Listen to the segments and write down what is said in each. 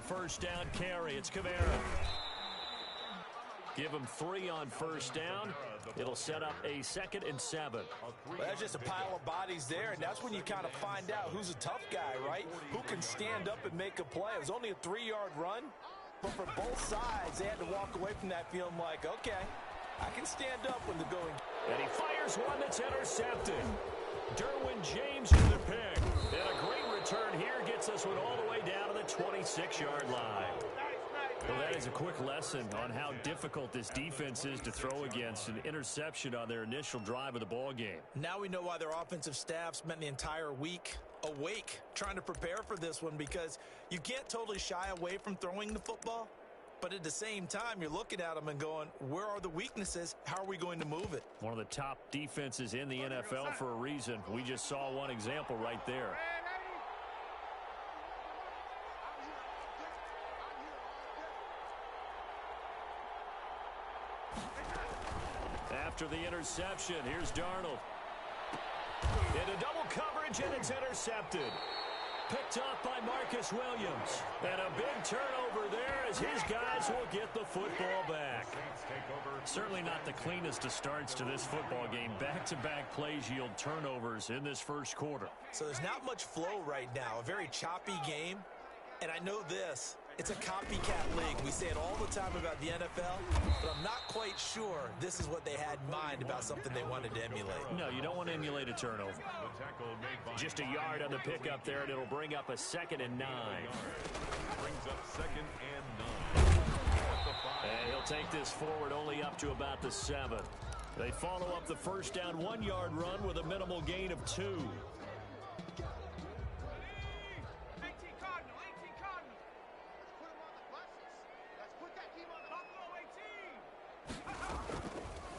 a first down carry. It's Kamara. Give him 3 on first down. It'll set up a 2nd and 7. Well, that's just a pile of bodies there, and that's when you kind of find out who's a tough guy, right? Who can stand up and make a play. It was only a 3-yard run, but for both sides, they had to walk away from that feeling like, okay, I can stand up when the going. And he fires one that's intercepted. Derwin James to the pick. And a great return here gets us one all the way down to the 26-yard line. Well, that is a quick lesson on how difficult this defense is to throw against. An interception on their initial drive of the ball game. Now we know why their offensive staff spent the entire week awake trying to prepare for this one, because you can't totally shy away from throwing the football. But at the same time, you're looking at them and going, where are the weaknesses? How are we going to move it? One of the top defenses in the NFL for a reason. We just saw one example right there. After the interception, here's Darnold. Into double coverage, and it's intercepted. Picked off by Marcus Williams. And a big turnover there as his guys will get the football back. Certainly not the cleanest of starts to this football game. Back-to-back plays yield turnovers in this first quarter. So there's not much flow right now. A very choppy game. And I know this. It's a copycat league. We say it all the time about the NFL, but I'm not quite sure this is what they had in mind about something they wanted to emulate. No, you don't want to emulate a turnover. Just a yard on the pickup there, and it'll bring up a 2nd and 9. Brings up 2nd and 9. And he'll take this forward only up to about the 7. They follow up the first down 1-yard run with a minimal gain of 2.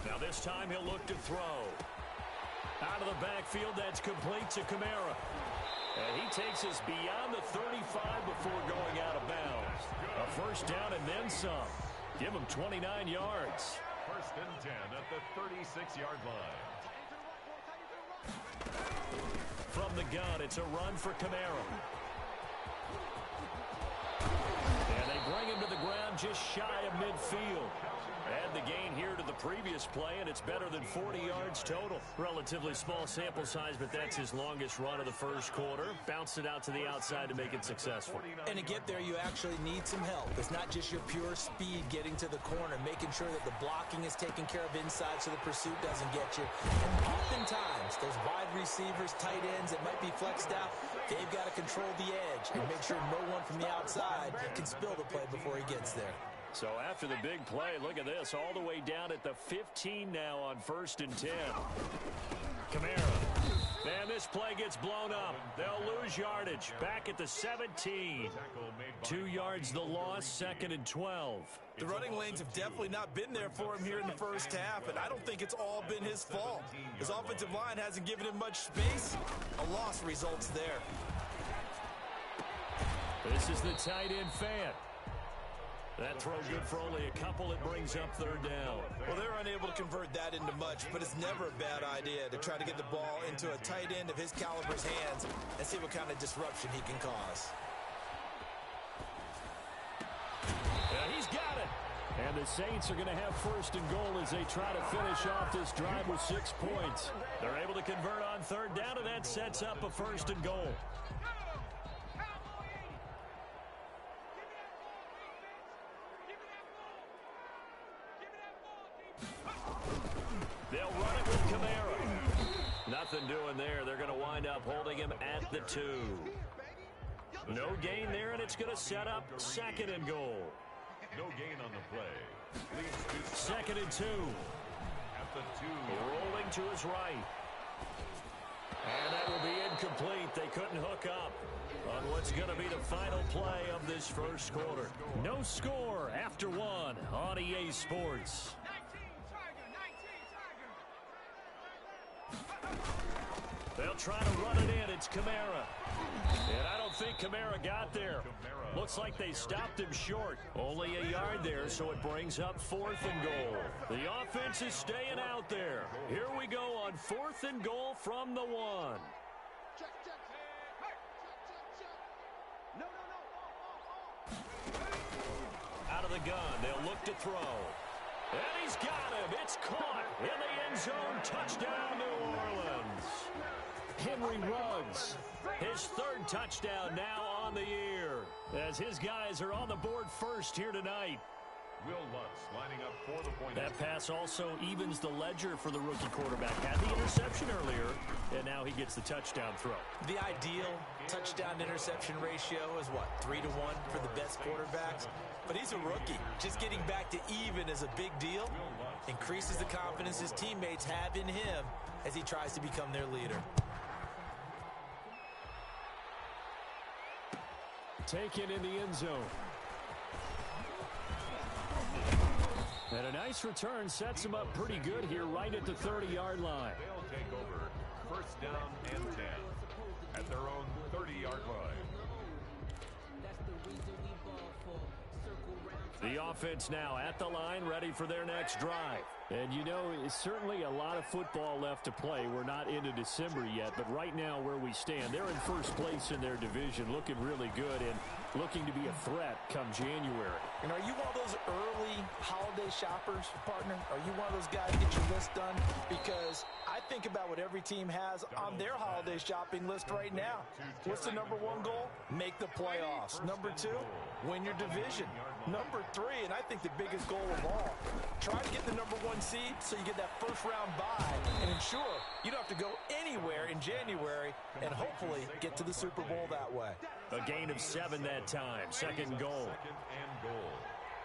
Now this time he'll look to throw. Out of the backfield, that's complete to Kamara. And he takes us beyond the 35 before going out of bounds. A first down and then some. Give him 29 yards. 1st and 10 at the 36-yard line. From the gun, it's a run for Kamara. And they bring him to the ground just shy of midfield. Add the gain here to the previous play, and it's better than 40 yards total. Relatively small sample size, but that's his longest run of the first quarter. Bounced it out to the outside to make it successful. And to get there, you actually need some help. It's not just your pure speed getting to the corner, making sure that the blocking is taken care of inside so the pursuit doesn't get you. And oftentimes, those wide receivers, tight ends that might be flexed out, they've got to control the edge and make sure no one from the outside can spill the play before he gets there. So after the big play, look at this, all the way down at the 15 now on 1st and 10. Kamara. Man, this play gets blown up. They'll lose yardage. Back at the 17. 2 yards the loss, 2nd and 12. The running lanes have definitely not been there for him here in the first half, and I don't think it's all been his fault. His offensive line hasn't given him much space. A loss results there. This is the tight end fan. That throw good for only a couple. It brings up 3rd down. Well, they're unable to convert that into much, but it's never a bad idea to try to get the ball into a tight end of his caliber's hands and see what kind of disruption he can cause. Yeah, he's got it. And the Saints are going to have 1st and goal as they try to finish off this drive with 6 points. They're able to convert on 3rd down, and that sets up a 1st and goal. They'll run it with Kamara. Nothing doing there. They're going to wind up holding him at the 2. No gain there, and it's going to set up 2nd and goal. No gain on the play. 2nd and 2. At the 2. Rolling to his right. And that will be incomplete. They couldn't hook up on what's going to be the final play of this first quarter. No score after 1 on EA Sports. They'll try to run it in. It's Kamara. And I don't think Kamara got there. Looks like they stopped him short. Only a yard there, so it brings up 4th and goal. The offense is staying out there. Here we go on 4th and goal from the 1. the gun. They'll look to throw. And he's got him. It's caught in the end zone. Touchdown, New Orleans. Henry Ruggs, his third touchdown now on the year, as his guys are on the board first here tonight. Will Lutz lining up for the point. That pass also evens the ledger for the rookie quarterback. Had the interception earlier, and now he gets the touchdown throw. The ideal touchdown-interception ratio is what, 3-1 for the best quarterbacks? But he's a rookie. Just getting back to even is a big deal. Increases the confidence his teammates have in him as he tries to become their leader. Taken in the end zone. And a nice return sets him up pretty good here right at the 30-yard line. They'll take over first down and 10 at their own 30-yard line. The offense now at the line, ready for their next drive. And, you know, it's certainly a lot of football left to play. We're not into December yet, but right now where we stand, they're in first place in their division, looking really good and looking to be a threat come January. And are you one of those early holiday shoppers, partner? Are you one of those guys get your list done? Because I think about what every team has on their holiday shopping list right now. What's the number one goal? Make the playoffs. Number two, win your division. Number three, and I think the biggest goal of all, try to get the number one seed so you get that first round bye and ensure you don't have to go anywhere in January and hopefully get to the Super Bowl that way. A gain of 7 that time. Second goal. Second and goal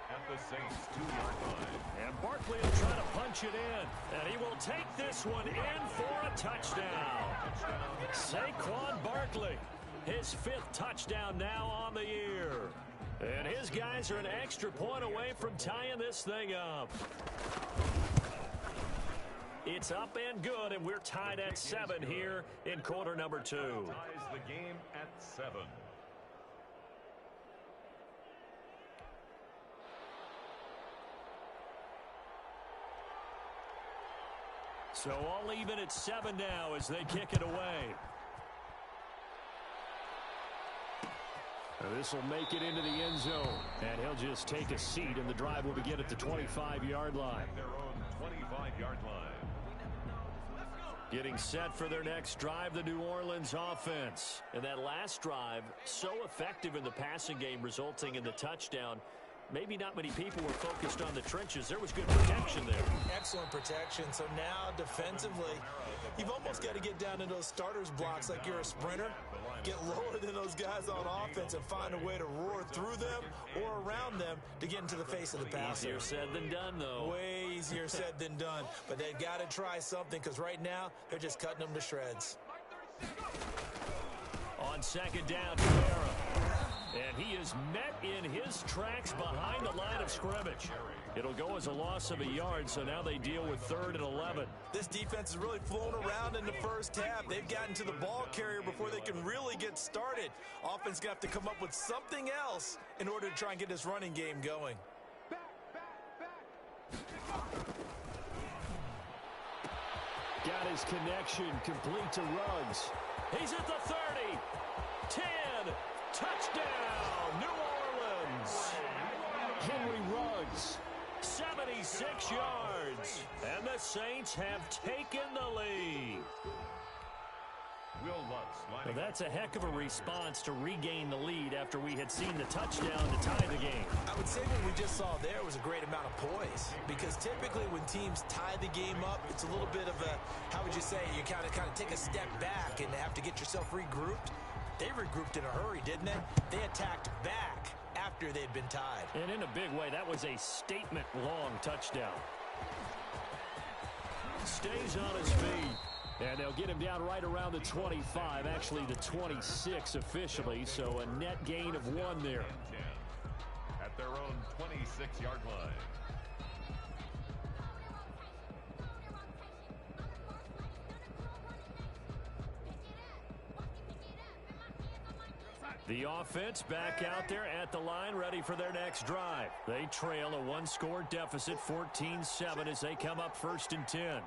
at the Saints 2-yard line. And Barkley will try to punch it in. And he will take this one in for a touchdown. Saquon Barkley, his 5th touchdown now on the year. And his guys are an extra point away from tying this thing up. It's up and good, and we're tied at 7 here in quarter number 2. Ties the game at 7. So all even at 7 now as they kick it away. This will make it into the end zone, and he'll just take a seat, and the drive will begin at the 25-yard line. Their own 25-yard line. Getting set for their next drive, the New Orleans offense. And that last drive, so effective in the passing game, resulting in the touchdown. Maybe not many people were focused on the trenches. There was good protection there. Excellent protection. So now defensively, you've almost got to get down in those starters blocks like you're a sprinter. Get lower than those guys on offense and find a way to roar through them or around them to get into the face of the passer. Easier said than done, though. Way easier said than done. But they've got to try something because right now they're just cutting them to shreds. On second down, Kamara. And he is met in his tracks behind the line of scrimmage. It'll go as a loss of a yard, so now they deal with 3rd and 11. This defense has really flown around in the first half. They've gotten to the ball carrier before they can really get started. Offense going to have to come up with something else in order to try and get this running game going. Got his connection complete to Ruggs. He's at the 30. 10. Touchdown, New Orleans. Henry Ruggs, 76 yards. And the Saints have taken the lead. Will Lutz Well, lining that's a heck of a response to regain the lead after we had seen the touchdown to tie the game. I would say what we just saw there was a great amount of poise, because typically when teams tie the game up, it's a little bit of a, how would you say, you kind of take a step back and have to get yourself regrouped. They regrouped in a hurry, didn't they? They attacked back after they'd been tied. And in a big way, that was a statement-long touchdown. Stays on his feet. And they'll get him down right around the 25, actually the 26 officially, so a net gain of 1 there. at their own 26-yard line. The offense back out there at the line, ready for their next drive. They trail a one-score deficit, 14-7, as they come up 1st and 10.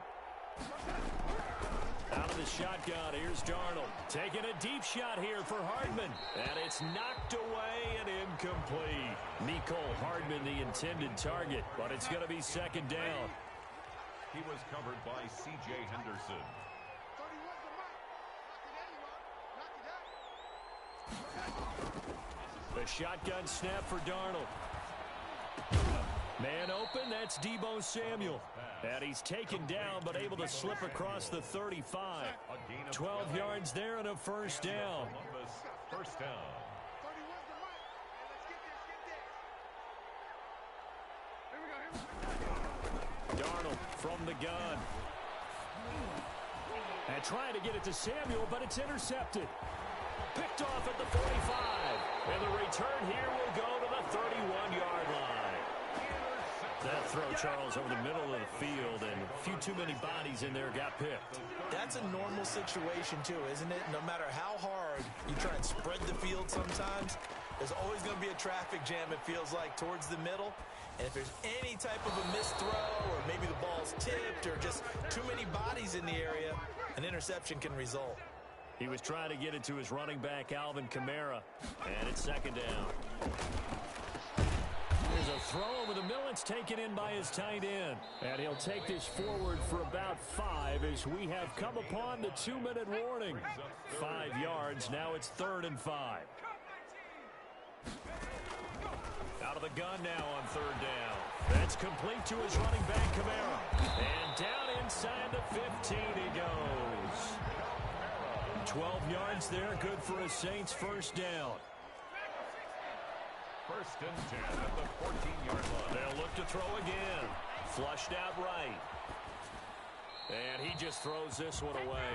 Out of the shotgun, here's Darnold. Taking a deep shot here for Hardman. And it's knocked away and incomplete. Mecole Hardman, the intended target, but it's going to be second down. He was covered by C.J. Henderson. The shotgun snap for Darnold. Man open, that's Deebo Samuel. And he's taken down, but able to slip across the 35. 12 yards there and a first down. First down. Darnold from the gun. And trying to get it to Samuel, but it's intercepted. Picked off at the 45. And the return here will go to the 31-yard line. That throw, Charles, over the middle of the field, and a few too many bodies in there got picked. That's a normal situation, too, isn't it? No matter how hard you try and spread the field sometimes, there's always going to be a traffic jam, it feels like, towards the middle. And if there's any type of a missed throw, or maybe the ball's tipped, or just too many bodies in the area, an interception can result. He was trying to get it to his running back, Alvin Kamara, and it's second down. There's a throw over the middle. It's taken in by his tight end. And he'll take this forward for about 5 as we have come upon the 2-minute warning. 5 yards. Now it's 3rd and 5. Out of the gun now on 3rd down. That's complete to his running back, Kamara. And down inside the 15 he goes. 12 yards there. Good for a Saints first down. 1st and 10 at the 14-yard line. They'll look to throw again. Flushed out right. And he just throws this one away.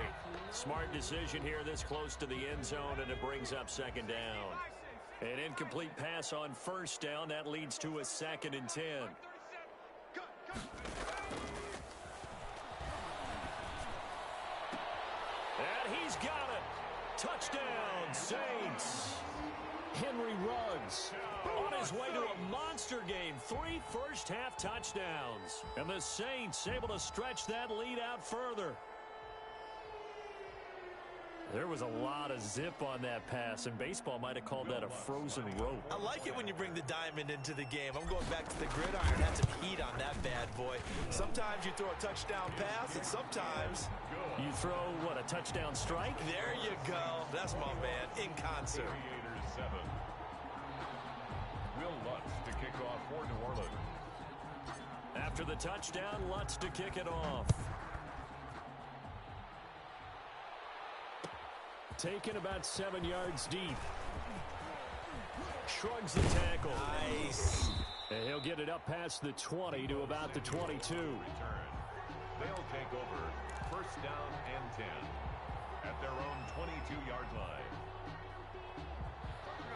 Smart decision here this close to the end zone, and it brings up second down. An incomplete pass on first down. That leads to a 2nd and 10. And he's got it. Touchdown, Saints. Henry Ruggs on his way to a monster game. 3 first-half touchdowns. And the Saints able to stretch that lead out further. There was a lot of zip on that pass, and baseball might have called that a frozen rope. I like it when you bring the diamond into the game. I'm going back to the gridiron. Had some heat on that bad boy. Sometimes you throw a touchdown pass, and sometimes you throw, what, a touchdown strike? There you go. That's my man, in concert. Aviators 7. Will Lutz to kick off for New Orleans. After the touchdown, Lutz to kick it off. Taken about 7 yards deep. Shrugs the tackle. Nice. And he'll get it up past the 20 to about the 22. Return. They'll take over 1st down and 10 at their own 22-yard line.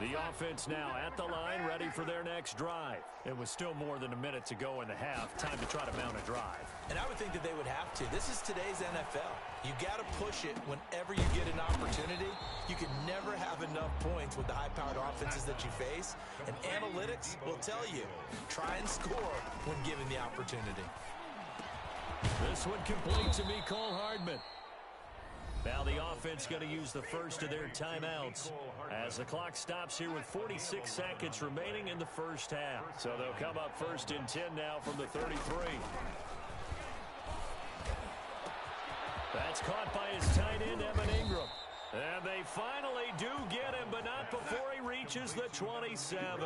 The offense now at the line, ready for their next drive. It was still more than a minute to go in the half. Time to try to mount a drive. And I would think that they would have to. This is today's NFL. You got to push it whenever you get an opportunity. You can never have enough points with the high-powered offenses that you face. And analytics will tell you, try and score when given the opportunity. This one complete to Mecole Hardman. Now the offense going to use the first of their timeouts as the clock stops here with 46 seconds remaining in the first half. So they'll come up 1st and 10 now from the 33. That's caught by his tight end, Evan Ingram. And they finally do get him, but not before he reaches the 27.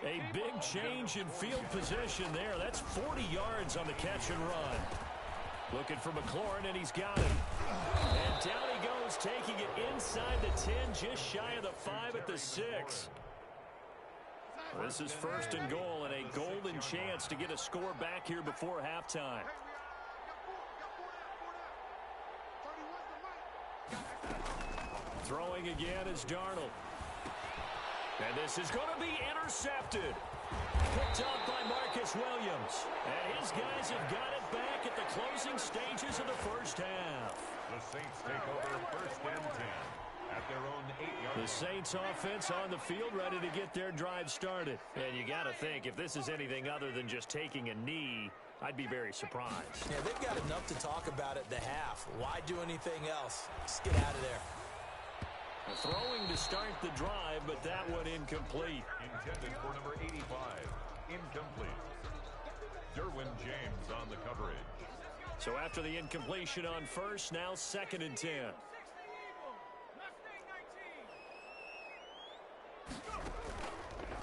A big change in field position there. That's 40 yards on the catch and run. Looking for McLaurin, and he's got him. And down he goes, taking it inside the 10, just shy of the 5 at the 6. This is 1st and goal, and a golden chance to get a score back here before halftime. Throwing again is Darnold. And this is going to be intercepted. Picked up by Marcus Williams. And his guys have got it back at the closing stages of the first half. The Saints take over 1st and 10 at their own 8-yard line. The Saints offense on the field ready to get their drive started. And you got to think, if this is anything other than just taking a knee, I'd be very surprised. Yeah, they've got enough to talk about at the half. Why do anything else? Just get out of there. Throwing to start the drive, but that one incomplete. Intended for number 85. Incomplete. Derwin James on the coverage. So after the incompletion on first, now 2nd and 10.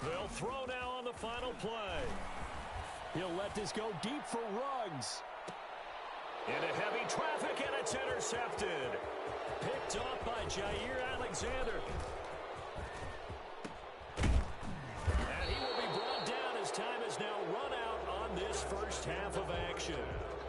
They'll throw now on the final play. He'll let this go deep for Ruggs. Into heavy traffic, and it's intercepted. Picked off by Jair Alexander. And he will be brought down as time is now run out on this first half of action.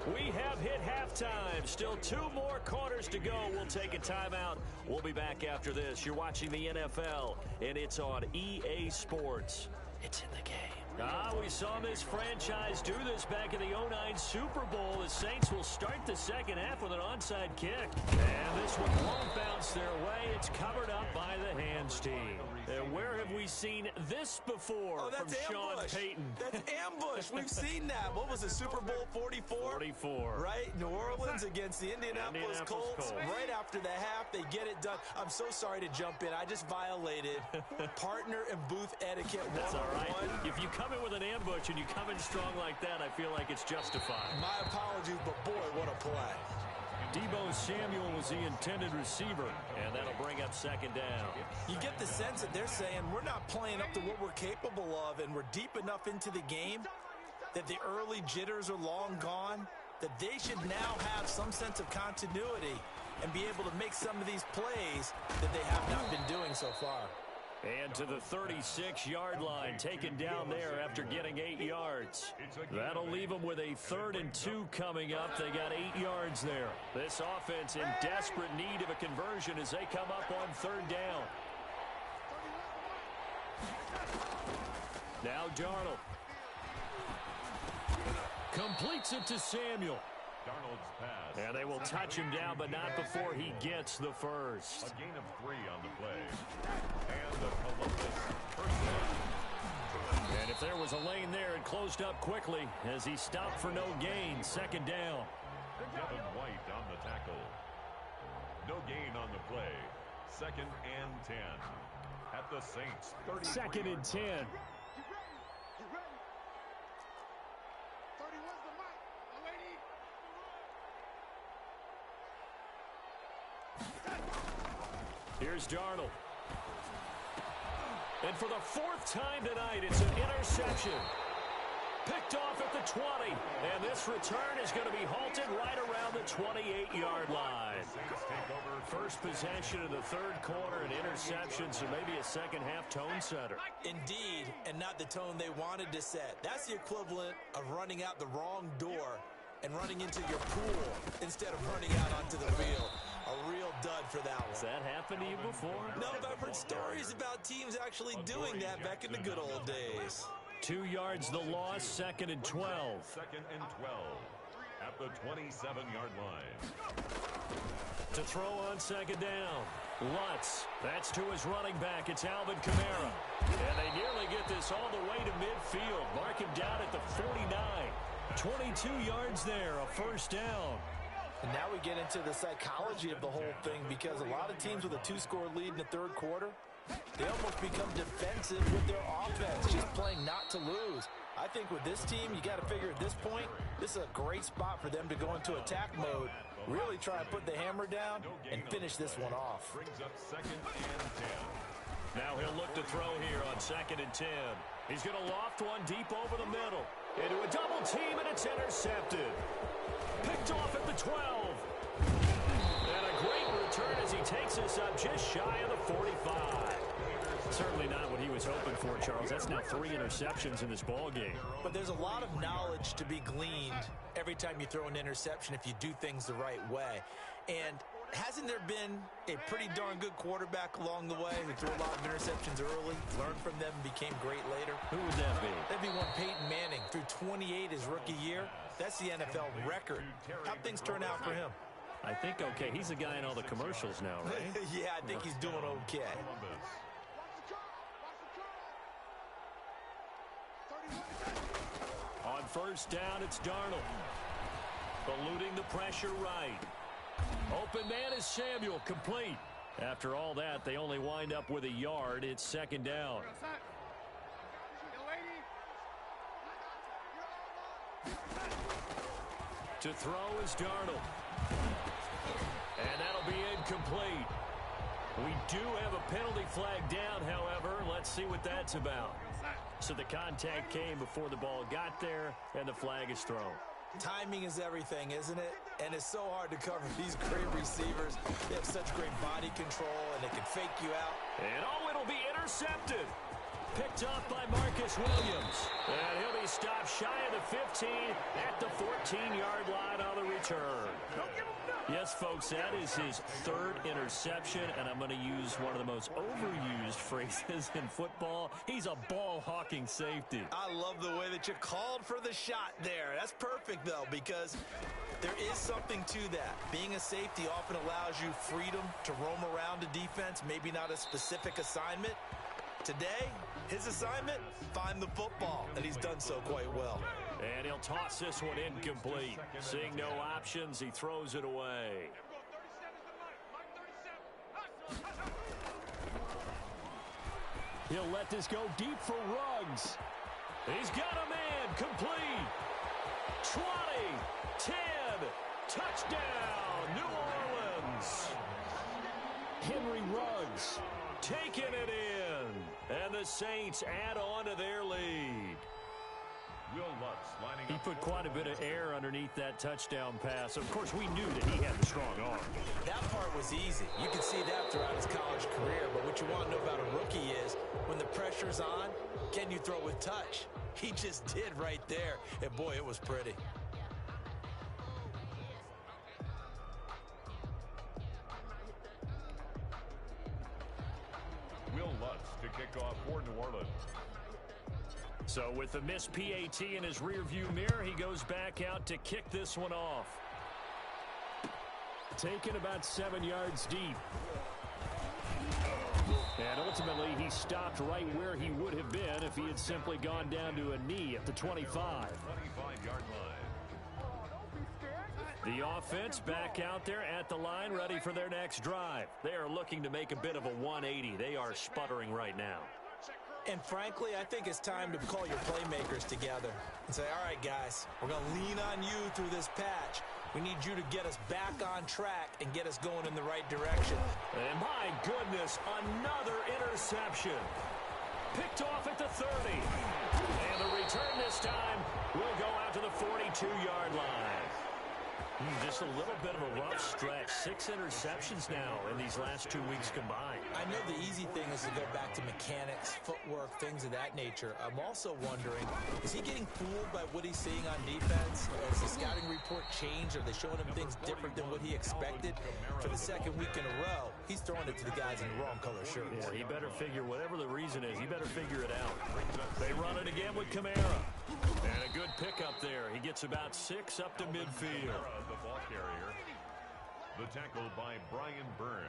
We have hit halftime. Still 2 more quarters to go. We'll take a timeout. We'll be back after this. You're watching the NFL, and it's on EA Sports. It's in the game. We saw this franchise do this back in the 09 Super Bowl. The Saints will start the second half with an onside kick. And this one won't bounce their way. It's covered up by the hands team. Where have we seen this before from Sean Payton? That's ambush. We've seen that. What was it, Super Bowl 44? 44. Right? New Orleans against the Indianapolis Colts. Right after the half, they get it done. I'm so sorry to jump in. I just violated partner and booth etiquette 101. That's all right. If you come in with an ambush and you come in strong like that, I feel like it's justified. My apologies, but boy, what a play. Deebo Samuel was the intended receiver, and that'll bring up 2nd down. You get the sense that they're saying we're not playing up to what we're capable of, and we're deep enough into the game that the early jitters are long gone, that they should now have some sense of continuity and be able to make some of these plays that they have not been doing so far. And to the 36-yard line, taken down there after getting 8 yards. That'll leave them with a 3rd and 2 coming up. They got 8 yards there. This offense in desperate need of a conversion as they come up on 3rd down. Now Darnold. Completes it to Samuel. Darnold's pass. And they will touch him down, but not before he gets the first. A gain of 3 on the play. And the Columbus first down. And if there was a lane there, it closed up quickly as he stopped for no gain. 2nd down. Devin White on the tackle. No gain on the play. 2nd and 10. At the Saints, 30. 2nd and 10. Here's Darnold. And for the 4th time tonight, it's an interception. Picked off at the 20. And this return is going to be halted right around the 28-yard line. First possession of the 3rd quarter, an interception, so maybe a second-half tone setter. Indeed, and not the tone they wanted to set. That's the equivalent of running out the wrong door and running into your pool instead of running out onto the field. A real dud for that one. Has that happened to you before? No, but I've heard stories about teams actually doing that back in the good old days. 2 yards the loss, 2nd and 12. 2nd and 12 at the 27-yard line. To throw on 2nd down. Lutz. That's to his running back. It's Alvin Kamara. And they nearly get this all the way to midfield. Mark him down at the 49. 22 yards there, a 1st down. And now we get into the psychology of the whole thing, because a lot of teams with a 2-score lead in the 3rd quarter, they almost become defensive with their offense, just playing not to lose. I think with this team, you got to figure at this point, this is a great spot for them to go into attack mode, really try and put the hammer down and finish this one off. Brings up 2nd and 10. Now he'll look to throw here on 2nd and 10. He's going to loft one deep over the middle. Into a double team, and it's intercepted. Picked off at the 12. And a great return as he takes us up just shy of the 45. Certainly not what he was hoping for, Charles. That's now 3 interceptions in this ball game. But there's a lot of knowledge to be gleaned every time you throw an interception if you do things the right way. And hasn't there been a pretty darn good quarterback along the way who threw a lot of interceptions early, learned from them, and became great later? Who would that be? That'd be one Peyton Manning. Threw 28 his rookie year. That's the NFL record. How'd things turn out for him? I think okay. He's the guy in all the commercials now, right? Yeah, I think he's doing okay. On first down, it's Darnold. Eluding the pressure right. Open man is Samuel, complete. After all that, they only wind up with a yard. It's second down. To throw is Darnold. And that'll be incomplete. We do have a penalty flag down, however. Let's see what that's about. So the contact came before the ball got there, and the flag is thrown. Timing is everything, isn't it? And it's so hard to cover these great receivers. They have such great body control, and they can fake you out. And oh, it'll be intercepted. Picked up by Marcus Williams. And he'll be stopped shy of the 15 at the 14-yard line on the return. Yes, folks, that is his third interception, and I'm going to use one of the most overused phrases in football. He's a ball-hawking safety. I love the way that you called for the shot there. That's perfect, though, because there is something to that. Being a safety often allows you freedom to roam around a defense, maybe not a specific assignment. Today, his assignment, find the football, and he's done so quite well. And he'll toss this one incomplete. Seeing no options, he throws it away. He'll let this go deep for Ruggs. He's got a man, complete. 20, 10, touchdown, New Orleans. Henry Ruggs taking it in, and the Saints add on to their lead. He put quite a bit of air underneath that touchdown pass. Of course, we knew that he had the strong arm. That part was easy. You could see that throughout his college career. But what you want to know about a rookie is when the pressure's on, can you throw with touch? He just did right there. And, boy, it was pretty. Will Lutz to kick off for New Orleans. So with the missed PAT in his rearview mirror, he goes back out to kick this one off. Taken about 7 yards deep. And ultimately, he stopped right where he would have been if he had simply gone down to a knee at the 25. 25-yard line. The offense back out there at the line, ready for their next drive. They are looking to make a bit of a 180. They are sputtering right now. And frankly, I think it's time to call your playmakers together and say, all right, guys, we're going to lean on you through this patch. We need you to get us back on track and get us going in the right direction. And my goodness, another interception. Picked off at the 30. And the return this time will go out to the 42-yard line. Just a little bit of a rough stretch. 6 interceptions now in these last 2 weeks combined. I know the easy thing is to go back to mechanics, footwork, things of that nature. I'm also wondering, is he getting fooled by what he's seeing on defense? Has the scouting report changed? Are they showing him things different than what he expected? For the second week in a row, he's throwing it to the guys in the wrong color shirts. Yeah, he better figure, whatever the reason is, he better figure it out. They run it again with Kamara. And a good pickup there. He gets about 6 up to midfield. The ball carrier. The tackle by Brian Burns.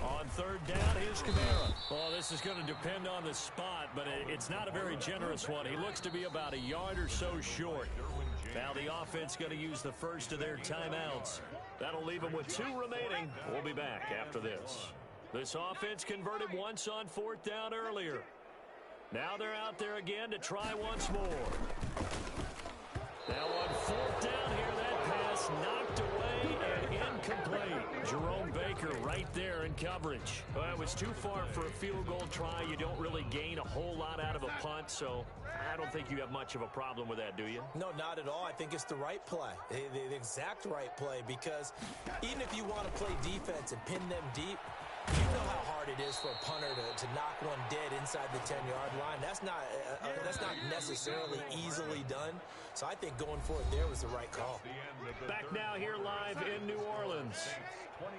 On third down, here's Kamara. Oh, this is going to depend on the spot, but it's not a very generous one. He looks to be about a yard or so short. Now the offense going to use the first of their timeouts. That'll leave them with 2 remaining. We'll be back after this. This offense converted once on 4th down earlier. Now they're out there again to try once more. Now on 4th down here, that pass knocked away and incomplete. Jerome Baker right there in coverage. Well, it was too far for a field goal try. You don't really gain a whole lot out of a punt, so I don't think you have much of a problem with that, do you? No, not at all. I think it's the right play, the exact right play, because even if you want to play defense and pin them deep, you know how hard it is for a punter to knock one dead inside the 10-yard line. That's not necessarily easily done. So I think going for it there was the right call. Back now here live in New Orleans.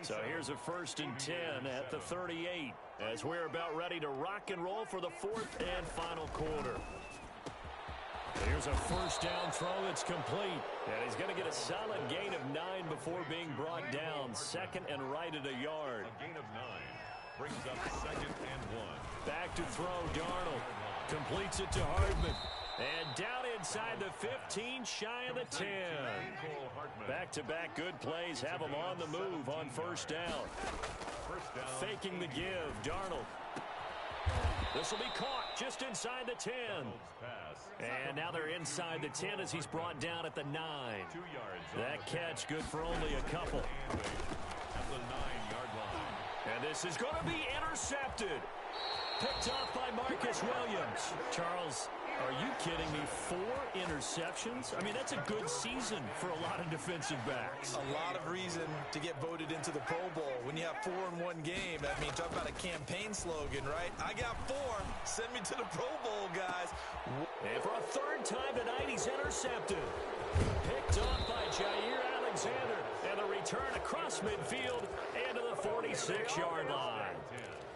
So here's a 1st and 10 at the 38 as we're about ready to rock and roll for the 4th and final quarter. Here's a 1st down throw that's complete. And he's going to get a solid gain of 9 before being brought down. 2nd and right at a yard. A gain of 9 brings up 2nd and 1. Back to throw, Darnold. Completes it to Hardman. And down inside the 15, shy of the 10. Back-to-back good plays have them on the move on first down. Faking the give, Darnold. This will be caught just inside the 10. And now they're inside the 10 as he's brought down at the 9. That catch good for only a couple. At the 9-yard line. And this is going to be intercepted. Picked off by Marcus Williams. Charles, are you kidding me? 4 interceptions? I mean, that's a good season for a lot of defensive backs. A lot of reason to get voted into the Pro Bowl. When you have 4 in one game, I mean, talk about a campaign slogan, right? I got 4. Send me to the Pro Bowl, guys. And for a third time tonight, he's intercepted. Picked off by Jair Alexander. And the return across midfield and to the 46-yard line.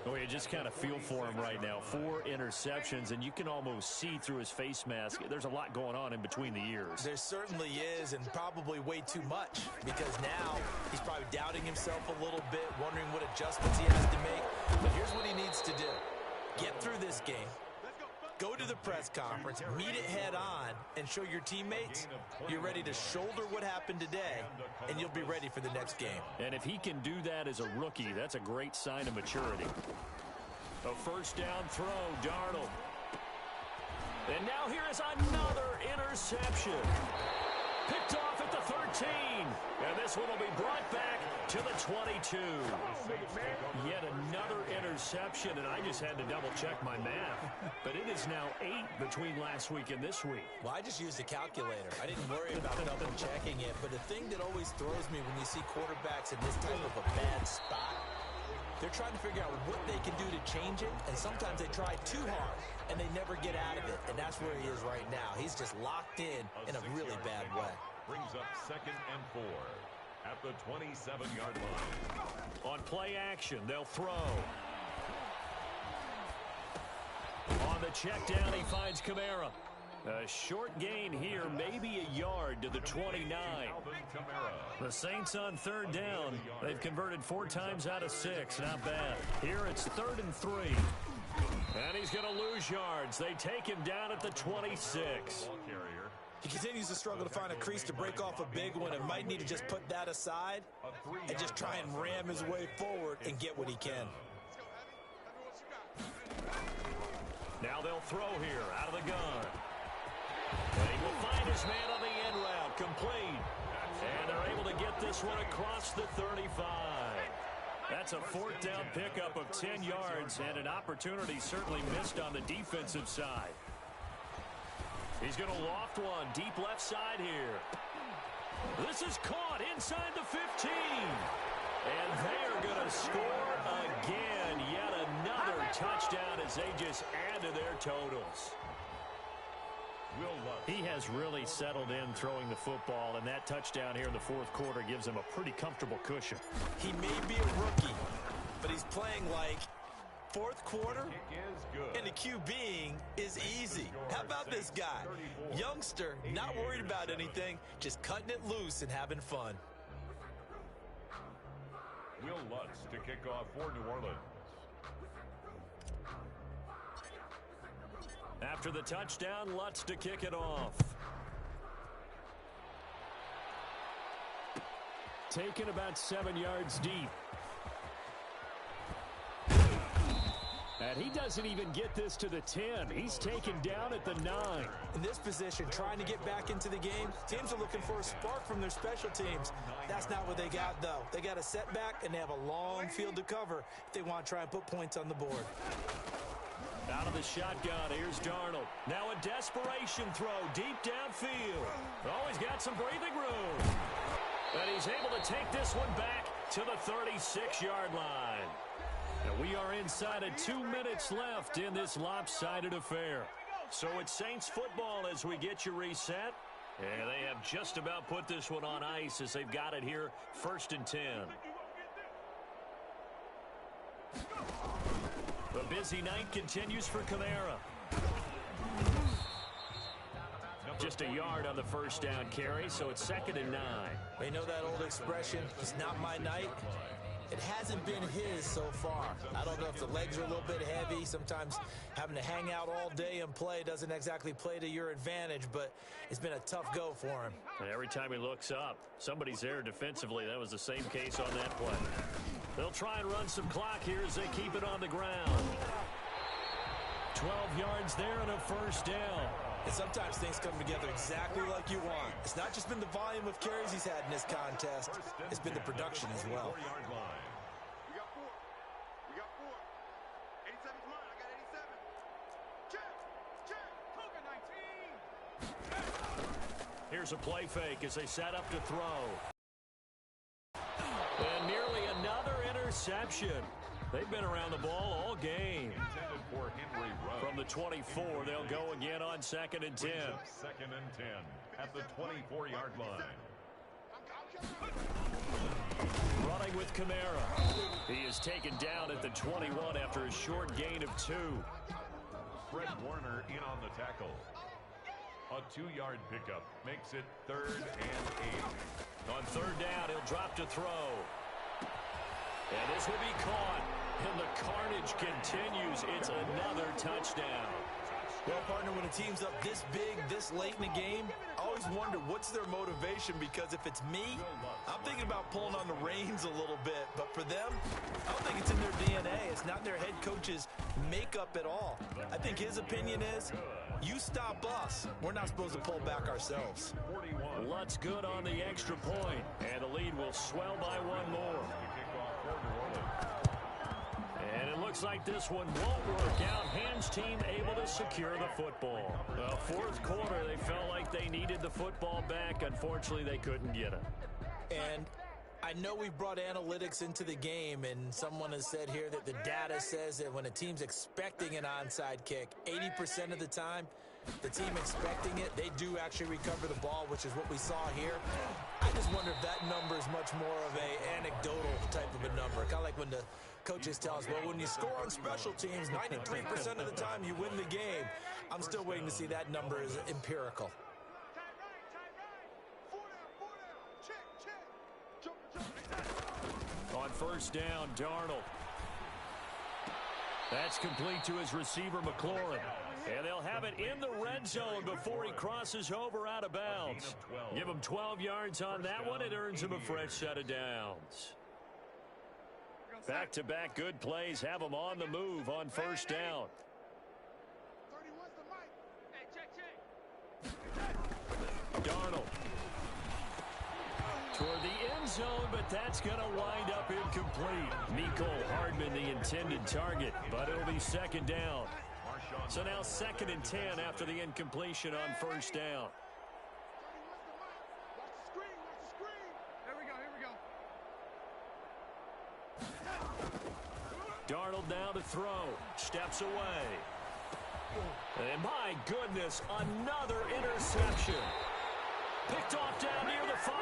Oh, you just kind of feel for him right now. 4 interceptions, and you can almost see through his face mask. There's a lot going on in between the ears. There certainly is, and probably way too much, because now he's probably doubting himself a little bit, wondering what adjustments he has to make. But here's what he needs to do. Get through this game. Go to the press conference, meet it head on, and show your teammates you're ready to shoulder what happened today, and you'll be ready for the next game. And if he can do that as a rookie, that's a great sign of maturity. A first down throw, Darnold. And now here is another interception. Picked off at the 13. And this one will be brought back to the 22. Yet another interception, and I just had to double-check my math. But it is now 8 between last week and this week. Well, I just used a calculator. I didn't worry about double-checking it. But the thing that always throws me when you see quarterbacks in this type of a bad spot, they're trying to figure out what they can do to change it, and sometimes they try too hard, and they never get out of it. And that's where he is right now. He's just locked in a really bad way. Brings up 2nd and 4 at the 27-yard line. On play action, they'll throw. On the check down, he finds Kamara. A short gain here, maybe a yard to the 29. The Saints on third down. They've converted 4 times out of 6. Not bad. Here it's 3rd and 3. And he's going to lose yards. They take him down at the 26. He continues to struggle to find a crease to break off a big one and might need to just put that aside and just try and ram his way forward and get what he can. Now they'll throw here out of the gun. And he will find his man on the end route, complete. And they're able to get this one across the 35. That's a 4th down pickup of 10 yards and an opportunity certainly missed on the defensive side. He's going to loft one deep left side here. This is caught inside the 15. And they are going to score again. Yet another touchdown as they just add to their totals. He has really settled in throwing the football, and that touchdown here in the 4th quarter gives him a pretty comfortable cushion. He may be a rookie, but he's playing like 4th quarter, and the QBing is easy. How about this guy? Youngster, not worried about anything, just cutting it loose and having fun. Will Lutz to kick off for New Orleans. After the touchdown, Lutz to kick it off. Taken about 7 yards deep. And he doesn't even get this to the 10. He's taken down at the 9. In this position, trying to get back into the game, teams are looking for a spark from their special teams. That's not what they got, though. They got a setback, and they have a long field to cover if they want to try and put points on the board. Out of the shotgun, here's Darnold. Now a desperation throw deep downfield. Oh, he's got some breathing room. And he's able to take this one back to the 36-yard line. And we are inside of 2 minutes left in this lopsided affair. So it's Saints football as we get you reset. And they have just about put this one on ice as they've got it here, 1st and 10. The busy night continues for Kamara. Just a yard on the first down carry, so it's 2nd and 9. They know that old expression, it's not my night. It hasn't been his so far. I don't know if the legs are a little bit heavy. Sometimes having to hang out all day and play doesn't exactly play to your advantage, but it's been a tough go for him. And every time he looks up, somebody's there defensively. That was the same case on that play. They'll try and run some clock here as they keep it on the ground. 12 yards there and a first down. And sometimes things come together exactly like you want. It's not just been the volume of carries he's had in this contest. It's been the production as well. We got four. We got four. 87's mine. I got 87. Check. Check. Coca 19. Here's a play fake as they set up to throw. And nearly another interception. They've been around the ball all game. From the 24, they'll go again on 2nd and 10. 2nd and 10 at the 24-yard line. Running with Kamara. He is taken down at the 21 after a short gain of 2. Fred Warner in on the tackle. A 2-yard pickup makes it 3rd and 8. On 3rd down, he'll drop to throw. And this will be caught. And the carnage continues. It's another touchdown. Well, partner, when a team's up this big, this late in the game, I always wonder what's their motivation, because if it's me, I'm thinking about pulling on the reins a little bit. But for them, I don't think it's in their DNA. It's not in their head coach's makeup at all. I think his opinion is, you stop us. We're not supposed to pull back ourselves. Lutz good on the extra point, and the lead will swell by one more. And it looks like this one won't work out. Ham's team able to secure the football. Well, 4th quarter, they felt like they needed the football back. Unfortunately, they couldn't get it. And I know we've brought analytics into the game, and someone has said here that the data says that when a team's expecting an onside kick, 80% of the time, the team expecting it, they do actually recover the ball, which is what we saw here. I just wonder if that number is much more of a anecdotal type of a number. Kind of like when the coaches tell us, well, when you score on special teams, 93% of the time you win the game. I'm still waiting to see that number is empirical. On 1st down, Darnold. That's complete to his receiver, McLaurin. And they'll have it in the red zone before he crosses over out of bounds. Give him 12 yards on that one. It earns him a fresh set of downs. Back-to-back good plays have them on the move on 1st down. Darnold. Toward the end zone, but that's going to wind up incomplete. Mecole Hardman, the intended target, but it'll be 2nd down. So now 2nd and 10 after the incompletion on 1st down. Darnold now to throw. Steps away. And my goodness, another interception. Picked off down near the 5.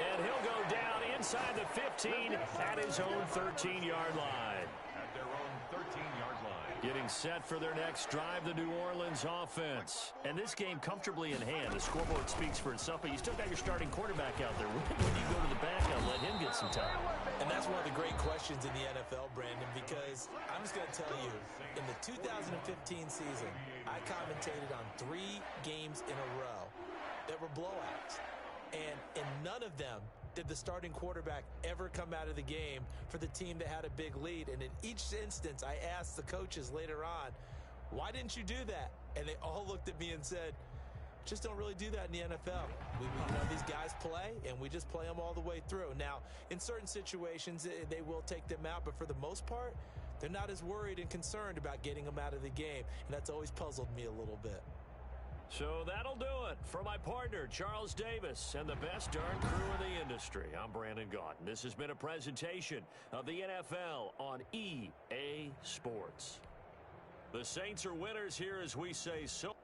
And he'll go down inside the 15 at his own 13-yard line. At their own 13-yard line. Getting set for their next drive, the New Orleans offense. And this game comfortably in hand. The scoreboard speaks for itself, but you still got your starting quarterback out there. When do you go to the back and let him get some time? And that's one of the great questions in the NFL, Brandon, because I'm just going to tell you, in the 2015 season, I commentated on 3 games in a row that were blowouts. And in none of them did the starting quarterback ever come out of the game for the team that had a big lead. And in each instance, I asked the coaches later on, why didn't you do that? And they all looked at me and said, just don't really do that in the NFL. These guys play, and we just play them all the way through. Now, in certain situations, they will take them out, but for the most part, they're not as worried and concerned about getting them out of the game. And that's always puzzled me a little bit. So that'll do it for my partner, Charles Davis, and the best darn crew in the industry. I'm Brandon Gaudin. This has been a presentation of the NFL on EA Sports. The Saints are winners here as we say so.